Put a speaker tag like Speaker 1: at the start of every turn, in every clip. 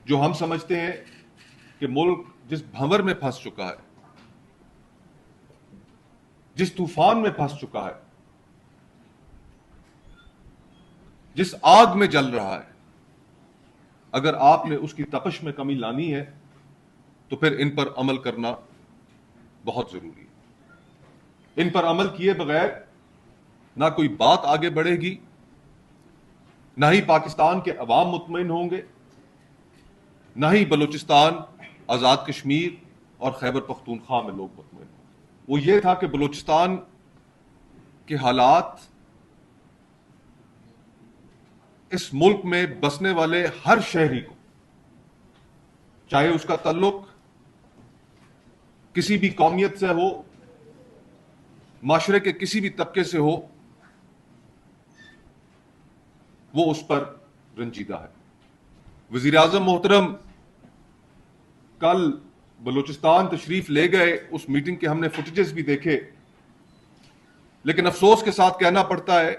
Speaker 1: جو ہم سمجھتے ہیں کہ ملک جس بھنور میں پھنس چکا ہے، جس طوفان میں پھنس چکا ہے، جس آگ میں جل رہا ہے، اگر آپ نے اس کی تپش میں کمی لانی ہے تو پھر ان پر عمل کرنا بہت ضروری ہے۔ ان پر عمل کیے بغیر نہ کوئی بات آگے بڑھے گی، نہ ہی پاکستان کے عوام مطمئن ہوں گے، نہ ہی بلوچستان، آزاد کشمیر اور خیبر پختونخوا میں لوگ مطمئن ہوں گے۔ وہ یہ تھا کہ بلوچستان کے حالات اس ملک میں بسنے والے ہر شہری کو، چاہے اس کا تعلق کسی بھی قومیت سے ہو، معاشرے کے کسی بھی طبقے سے ہو، وہ اس پر رنجیدہ ہے۔ وزیر اعظم محترم کل بلوچستان تشریف لے گئے، اس میٹنگ کے ہم نے فوٹیجز بھی دیکھے، لیکن افسوس کے ساتھ کہنا پڑتا ہے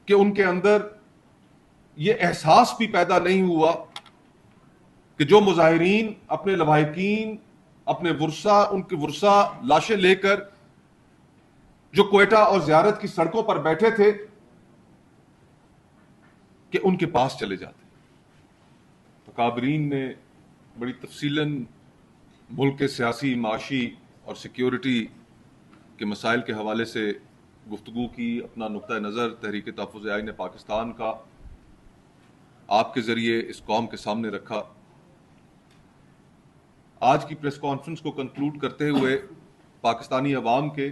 Speaker 1: کہ ان کے اندر یہ احساس بھی پیدا نہیں ہوا کہ جو مظاہرین اپنے لواحقین، اپنے ورثا، ان کے ورثا لاشیں لے کر جو کوئٹہ اور زیارت کی سڑکوں پر بیٹھے تھے، کہ ان کے پاس چلے جاتے۔ اکابرین نے بڑی تفصیلاً ملک کے سیاسی، معاشی اور سیکیورٹی کے مسائل کے حوالے سے گفتگو کی، اپنا نقطہ نظر تحریک تحفظ آئین پاکستان کا آپ کے ذریعے اس قوم کے سامنے رکھا۔ آج کی پریس کانفرنس کو کنکلوڈ کرتے ہوئے پاکستانی عوام کے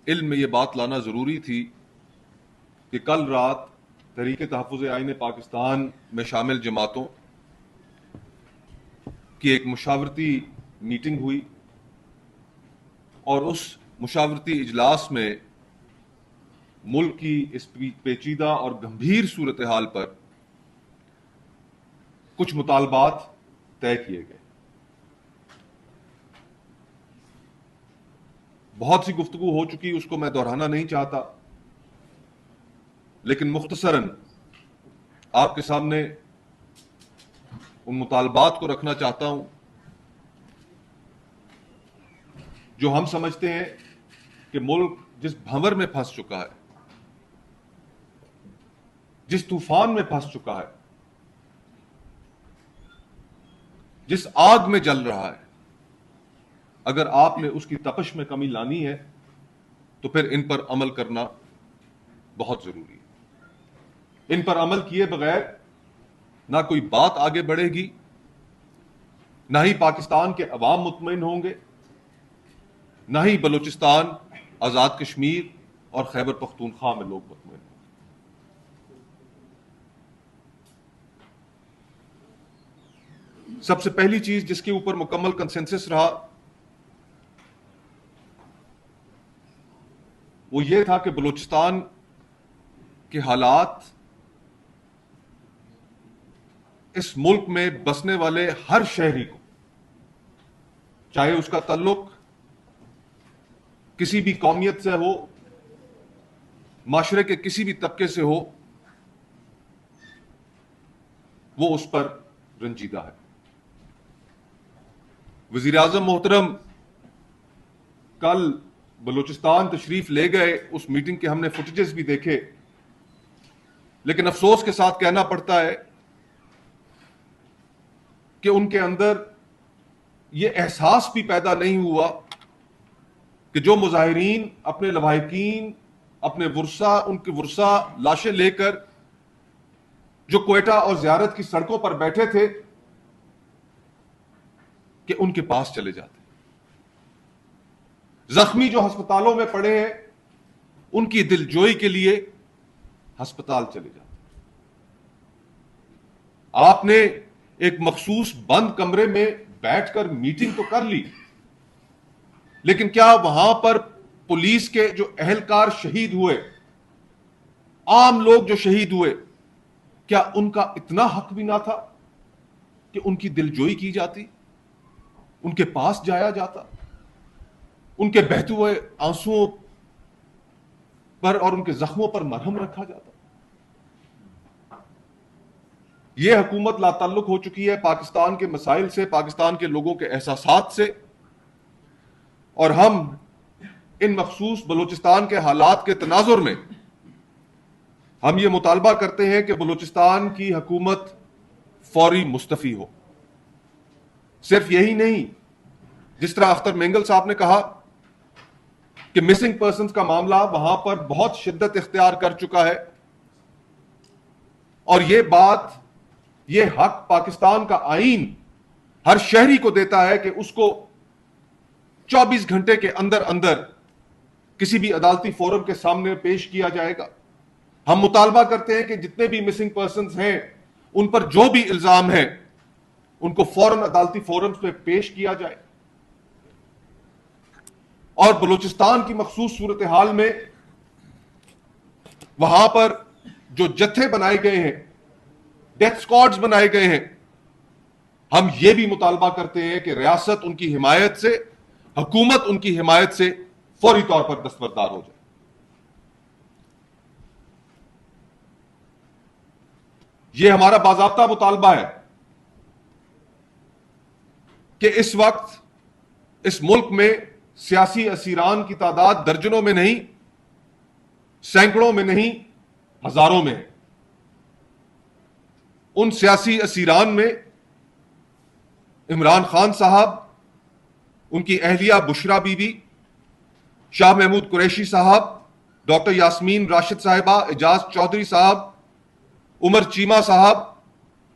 Speaker 1: علم میں یہ بات لانا ضروری تھی کہ کل رات تحریک تحفظ آئین پاکستان میں شامل جماعتوں کی ایک مشاورتی میٹنگ ہوئی، اور اس مشاورتی اجلاس میں ملک کی اس پیچیدہ اور گمبھیر صورتحال پر کچھ مطالبات طے کیے گئے۔ بہت سی گفتگو ہو چکی، اس کو میں دہرانا نہیں چاہتا، لیکن مختصراً آپ کے سامنے ان مطالبات کو رکھنا چاہتا ہوں جو ہم سمجھتے ہیں کہ ملک جس بھنور میں پھنس چکا ہے، جس طوفان میں پھنس چکا ہے، جس آگ میں جل رہا ہے، اگر آپ نے اس کی تپش میں کمی لانی ہے تو پھر ان پر عمل کرنا بہت ضروری ہے۔ ان پر عمل کیے بغیر نہ کوئی بات آگے بڑھے گی، نہ ہی پاکستان کے عوام مطمئن ہوں گے، نہ ہی بلوچستان، آزاد کشمیر اور خیبر پختونخوا میں لوگ مطمئن ہوں گے۔ سب سے پہلی چیز جس کے اوپر مکمل کنسنسس رہا وہ یہ تھا کہ بلوچستان کے حالات اس ملک میں بسنے والے ہر شہری کو، چاہے اس کا تعلق کسی بھی قومیت سے ہو، معاشرے کے کسی بھی طبقے سے ہو، وہ اس پر رنجیدہ ہے۔ وزیر اعظم محترم کل بلوچستان تشریف لے گئے، اس میٹنگ کے ہم نے فوٹیجز بھی دیکھے، لیکن افسوس کے ساتھ کہنا پڑتا ہے کہ ان کے اندر یہ احساس بھی پیدا نہیں ہوا کہ جو مظاہرین اپنے لواحقین، اپنے ورثا، ان کے ورثا لاشیں لے کر جو کوئٹہ اور زیارت کی سڑکوں پر بیٹھے تھے، کہ ان کے پاس چلے جاتے۔ زخمی جو ہسپتالوں میں پڑے ہیں، ان کی دلجوئی کے لیے ہسپتال چلے جاتے۔ آپ نے ایک مخصوص بند کمرے میں بیٹھ کر میٹنگ تو کر لی، لیکن کیا وہاں پر پولیس کے جو اہلکار شہید ہوئے، عام لوگ جو شہید ہوئے، کیا ان کا اتنا حق بھی نہ تھا کہ ان کی دلجوئی کی جاتی، ان کے پاس جایا جاتا، ان کے بہتے ہوئے آنسوؤں پر اور ان کے زخموں پر مرہم رکھا جاتا؟ یہ حکومت لا تعلق ہو چکی ہے پاکستان کے مسائل سے، پاکستان کے لوگوں کے احساسات سے، اور ہم ان مخصوص بلوچستان کے حالات کے تناظر میں ہم یہ مطالبہ کرتے ہیں کہ بلوچستان کی حکومت فوری مستعفی ہو۔ صرف یہی نہیں، جس طرح اختر مینگل صاحب نے کہا کہ مسنگ پرسنز کا معاملہ وہاں پر بہت شدت اختیار کر چکا ہے، اور یہ بات، یہ حق پاکستان کا آئین ہر شہری کو دیتا ہے کہ اس کو 24 گھنٹے کے اندر اندر کسی بھی عدالتی فورم کے سامنے پیش کیا جائے گا۔ ہم مطالبہ کرتے ہیں کہ جتنے بھی مسنگ پرسنز ہیں ان پر جو بھی الزام ہیں ان کو فوراً عدالتی فورمز پہ پیش کیا جائے، اور بلوچستان کی مخصوص صورتحال میں وہاں پر جو جتھے بنائے گئے ہیں، ڈیتھ اسکواڈز بنائے گئے ہیں، ہم یہ بھی مطالبہ کرتے ہیں کہ ریاست ان کی حمایت سے، حکومت ان کی حمایت سے فوری طور پر دستبردار ہو جائے۔ یہ ہمارا باضابطہ مطالبہ ہے کہ اس وقت اس ملک میں سیاسی اسیران کی تعداد درجنوں میں نہیں، سینکڑوں میں نہیں، ہزاروں میں ہے۔ ان سیاسی اسیران میں عمران خان صاحب، ان کی اہلیہ بشرا بی بی، شاہ محمود قریشی صاحب، ڈاکٹر یاسمین راشد صاحبہ، اعجاز چودھری صاحب، عمر چیمہ صاحب،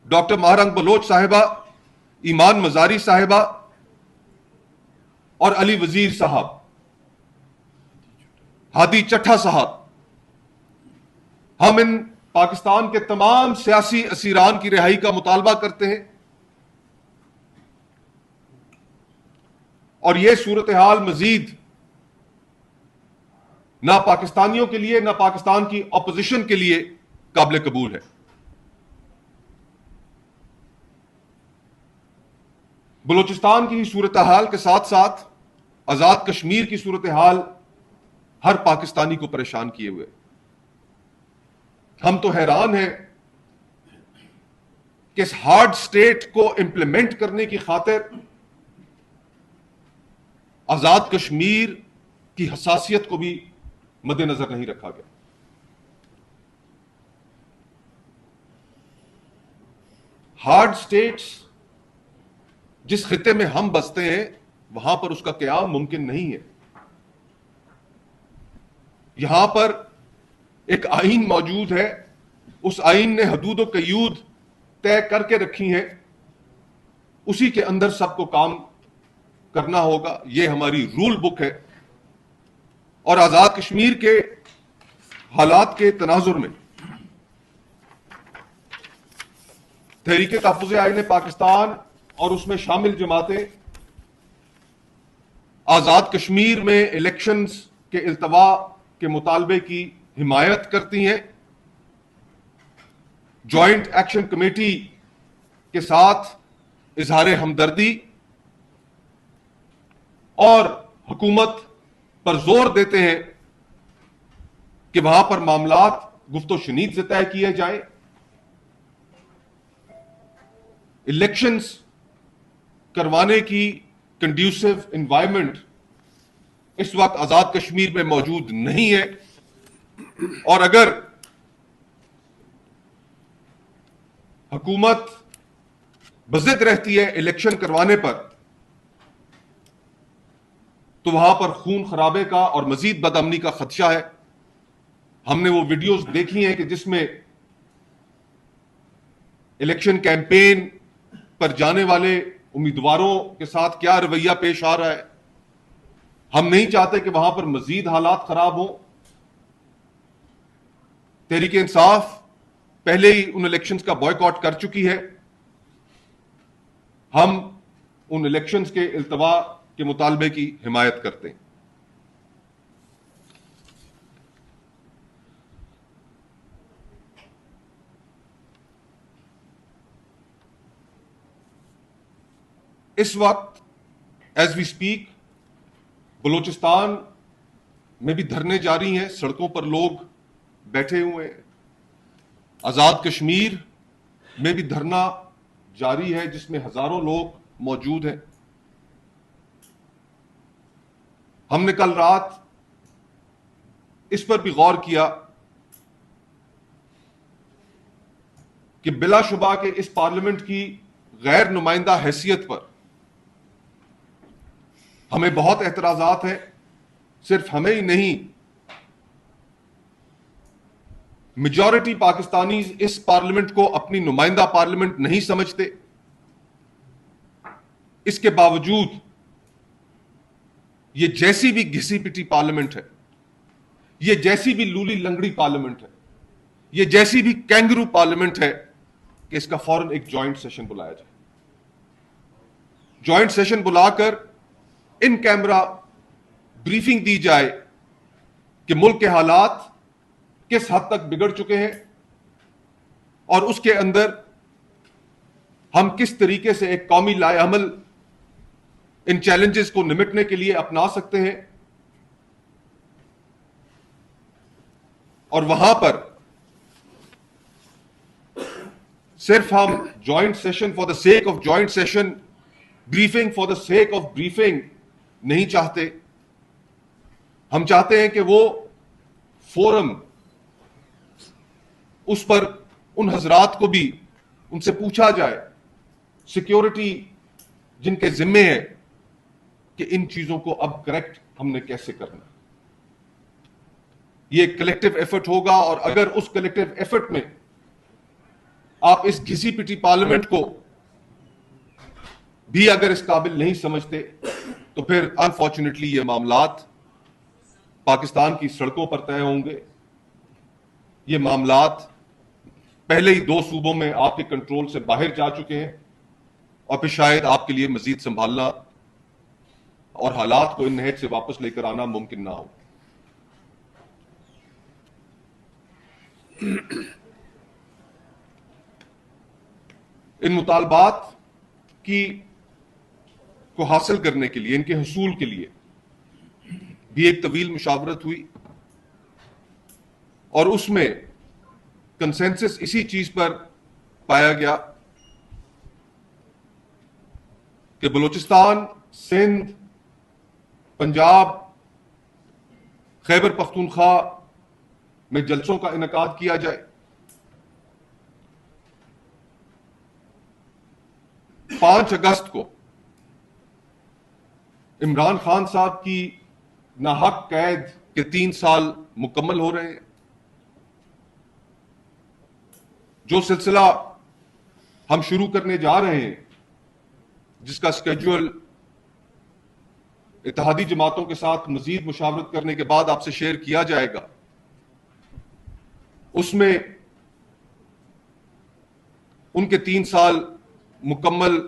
Speaker 1: ڈاکٹر مہرنگ بلوچ صاحبہ، ایمان مزاری صاحبہ اور علی وزیر صاحب، ہادی چٹھا صاحب۔ ہم ان پاکستان کے تمام سیاسی اسیران کی رہائی کا مطالبہ کرتے ہیں، اور یہ صورتحال مزید نہ پاکستانیوں کے لیے، نہ پاکستان کی اپوزیشن کے لیے قابل قبول ہے۔ بلوچستان کی صورتحال کے ساتھ ساتھ آزاد کشمیر کی صورتحال ہر پاکستانی کو پریشان کیے ہوئے۔ ہم تو حیران ہیں کہ اس ہارڈ سٹیٹ کو امپلیمنٹ کرنے کی خاطر آزاد کشمیر کی حساسیت کو بھی مد نظر نہیں رکھا گیا۔ ہارڈ سٹیٹس جس خطے میں ہم بستے ہیں وہاں پر اس کا قیام ممکن نہیں ہے۔ یہاں پر ایک آئین موجود ہے، اس آئین نے حدود و قیود طے کر کے رکھی ہیں، اسی کے اندر سب کو کام کرنا ہوگا۔ یہ ہماری رول بک ہے، اور آزاد کشمیر کے حالات کے تناظر میں تحریک تحفظ آئین پاکستان اور اس میں شامل جماعتیں آزاد کشمیر میں الیکشنز کے التوا کے مطالبے کی حمایت کرتی ہیں۔ جوائنٹ ایکشن کمیٹی کے ساتھ اظہار ہمدردی اور حکومت پر زور دیتے ہیں کہ وہاں پر معاملات گفت و شنید سے طے کیے جائیں۔ الیکشنز کروانے کی کنڈیوسو انوائرمنٹ اس وقت آزاد کشمیر میں موجود نہیں ہے، اور اگر حکومت بضد رہتی ہے الیکشن کروانے پر تو وہاں پر خون خرابے کا اور مزید بدامنی کا خدشہ ہے۔ ہم نے وہ ویڈیوز دیکھی ہیں کہ جس میں الیکشن کیمپین پر جانے والے امیدواروں کے ساتھ کیا رویہ پیش آ رہا ہے۔ ہم نہیں چاہتے کہ وہاں پر مزید حالات خراب ہوں۔ تحریک انصاف پہلے ہی ان الیکشنز کا بائیکاٹ کر چکی ہے۔ ہم ان الیکشنز کے التوا کے مطالبے کی حمایت کرتے ہیں۔ اس وقت ایز وی اسپیک بلوچستان میں بھی دھرنے جاری ہیں، سڑکوں پر لوگ بیٹھے ہوئے ہیں۔ آزاد کشمیر میں بھی دھرنا جاری ہے جس میں ہزاروں لوگ موجود ہیں. ہم نے کل رات اس پر بھی غور کیا کہ بلا شبہ کہ اس پارلیمنٹ کی غیر نمائندہ حیثیت پر ہمیں بہت اعتراضات ہیں. صرف ہمیں ہی نہیں، میجورٹی پاکستانی اس پارلیمنٹ کو اپنی نمائندہ پارلیمنٹ نہیں سمجھتے. اس کے باوجود یہ جیسی بھی گھسی پٹی پارلیمنٹ ہے، یہ جیسی بھی لولی لنگڑی پارلیمنٹ ہے، یہ جیسی بھی کینگرو پارلیمنٹ ہے کہ اس کا فوراً ایک جوائنٹ سیشن بلایا جائے. جوائنٹ سیشن بلا کر ان کیمرہ بریفنگ دی جائے کہ ملک کے حالات کس حد تک بگڑ چکے ہیں اور اس کے اندر ہم کس طریقے سے ایک قومی لائحہ عمل ان چیلنجز کو نمٹنے کے لیے اپنا سکتے ہیں. اور وہاں پر صرف ہم joint session for the sake of joint session, briefing for the sake of briefing نہیں چاہتے. ہم چاہتے ہیں کہ وہ فورم، اس پر ان حضرات کو بھی ان سے پوچھا جائے، سیکیورٹی جن کے ذمے ہے، کہ ان چیزوں کو اب کریکٹ ہم نے کیسے کرنا. یہ ایک کلیکٹیو ایفرٹ ہوگا، اور اگر اس کلیکٹیو ایفرٹ میں آپ اس گھسی پٹی پارلیمنٹ کو بھی اگر اس قابل نہیں سمجھتے تو پھر انفارچونیٹلی یہ معاملات پاکستان کی سڑکوں پر طے ہوں گے. یہ معاملات پہلے ہی 2 صوبوں میں آپ کے کنٹرول سے باہر جا چکے ہیں، اور پھر شاید آپ کے لیے مزید سنبھالنا اور حالات کو ان نہج سے واپس لے کر آنا ممکن نہ ہو. ان مطالبات کو حاصل کرنے کے لیے، ان کے حصول کے لیے بھی ایک طویل مشاورت ہوئی، اور اس میں کنسنسس اسی چیز پر پایا گیا کہ بلوچستان، سندھ، پنجاب، خیبر پختونخوا میں جلسوں کا انعقاد کیا جائے. 5 اگست کو عمران خان صاحب کی ناحق قید کے 3 سال مکمل ہو رہے ہیں. جو سلسلہ ہم شروع کرنے جا رہے ہیں، جس کا اسکیڈول اتحادی جماعتوں کے ساتھ مزید مشاورت کرنے کے بعد آپ سے شیئر کیا جائے گا، اس میں ان کے 3 سال مکمل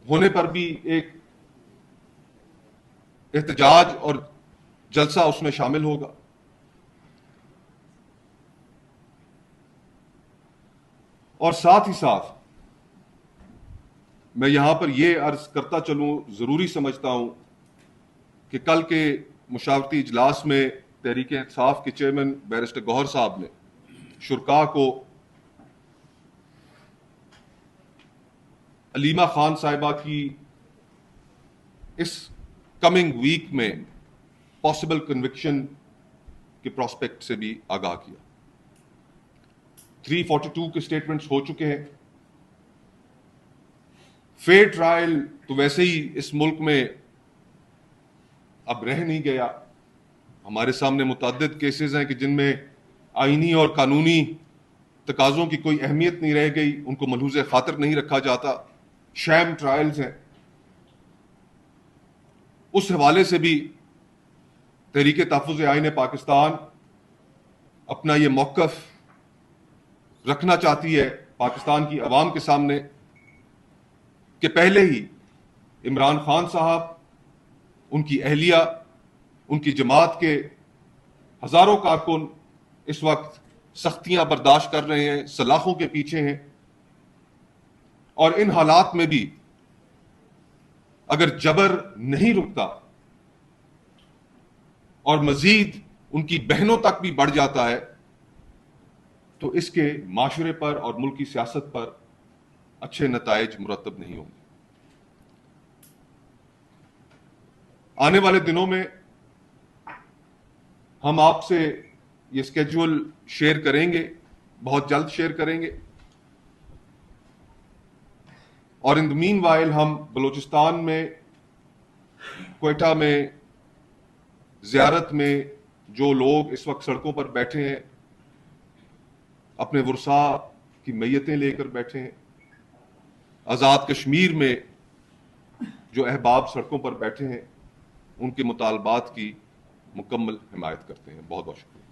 Speaker 1: ہونے پر بھی ایک احتجاج اور جلسہ اس میں شامل ہوگا. اور ساتھ ہی ساتھ میں یہاں پر یہ عرض کرتا چلوں، ضروری سمجھتا ہوں کہ کل کے مشاورتی اجلاس میں تحریک انصاف کے چیئرمین بیرسٹر گوہر صاحب نے شرکاء کو علیمہ خان صاحبہ کی اس کمنگ ویک میں پاسبل کنوکشن کے پراسپیکٹ سے بھی آگاہ کیا. 342 کے سٹیٹمنٹس ہو چکے ہیں. فیئر ٹرائل تو ویسے ہی اس ملک میں اب رہ نہیں گیا. ہمارے سامنے متعدد کیسز ہیں کہ جن میں آئینی اور قانونی تقاضوں کی کوئی اہمیت نہیں رہ گئی، ان کو ملحوظ خاطر نہیں رکھا جاتا، شام ٹرائلز ہیں. اس حوالے سے بھی تحریک تحفظ آئین پاکستان اپنا یہ موقف رکھنا چاہتی ہے پاکستان کی عوام کے سامنے کہ پہلے ہی عمران خان صاحب، ان کی اہلیہ، ان کی جماعت کے ہزاروں کارکن اس وقت سختیاں برداشت کر رہے ہیں، سلاخوں کے پیچھے ہیں، اور ان حالات میں بھی اگر جبر نہیں رکتا اور مزید ان کی بہنوں تک بھی بڑھ جاتا ہے تو اس کے معاشرے پر اور ملک کی سیاست پر اچھے نتائج مرتب نہیں ہوں گے. آنے والے دنوں میں ہم آپ سے یہ اسکیجول شیئر کریں گے، بہت جلد شیئر کریں گے. اور ان مین وائل ہم بلوچستان میں، کوئٹہ میں، زیارت میں جو لوگ اس وقت سڑکوں پر بیٹھے ہیں، اپنے ورثاء کی میتیں لے کر بیٹھے ہیں، آزاد کشمیر میں جو احباب سڑکوں پر بیٹھے ہیں، ان کے مطالبات کی مکمل حمایت کرتے ہیں. بہت بہت شکریہ.